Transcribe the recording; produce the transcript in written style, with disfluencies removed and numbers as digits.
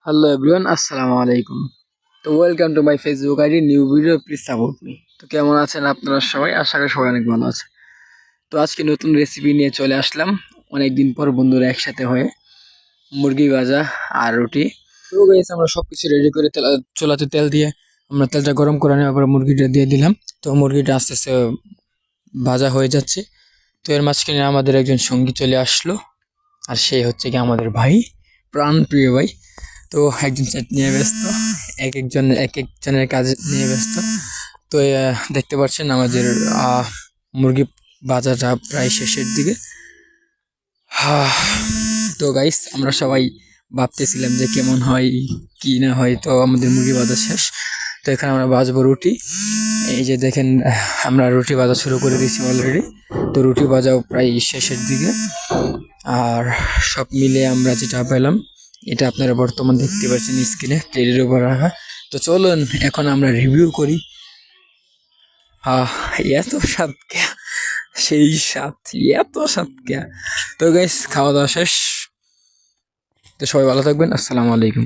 Hello everyone, আসসালামু আলাইকুম। তো welcome to my Facebook ID new video, please support me. তো কেমন আছেন আপনারা সবাই? আশা করি সবাই অনেক ভালো আছে। তো আজকে নতুন রেসিপি নিয়ে চলে আসলাম অনেকদিন পর বন্ধুরা একসাথে হয়ে, মুরগি ভাজা আর রুটি। তো গাইস, আমরা সবকিছু রেডি করে চুলাতে তেল দিয়ে আমরা তেলটা গরম করে নেওয়ার পরে মুরগিটা দিয়ে দিলাম। তো মুরগিটা আস্তে আস্তে ভাজা হয়ে যাচ্ছে। তো এর মাঝখানে আমাদের একজন সঙ্গী চলে আসলো, আর সেই হচ্ছে কি আমাদের ভাই, প্রাণ প্রিয় ভাই। তো একজন সেট নিয়ে ব্যস্ত, এক একজনের কাজ নিয়ে ব্যস্ত। তো দেখতে পাচ্ছেন আমাদের মুরগি বাজারটা প্রায় শেষের দিকে। আহ, তো গাইস, আমরা সবাই ভাবতেছিলাম যে কেমন হয় কি না হয়। তো আমাদের মুরগি বাজার শেষ। তো এখানে আমরা ভাজবো রুটি। এই যে দেখেন, আমরা রুটি ভাজা শুরু করে দিয়েছি অলরেডি। তো রুটি ভাজাও প্রায় শেষের দিকে। আর সব মিলে আমরা যেটা পেলাম, এটা আপনারা বর্তমান দেখতে পাচ্ছেন স্ক্রিনে প্লেটের উপর রাখা। তো চলুন এখন আমরা রিভিউ করি। আহ এত স্বাদ কে, সেই স্বাদ, এত স্বাদ কে। তো গাইস, খাওয়া দাওয়া শেষ। তো সবাই ভালো থাকবেন, আসসালামু আলাইকুম।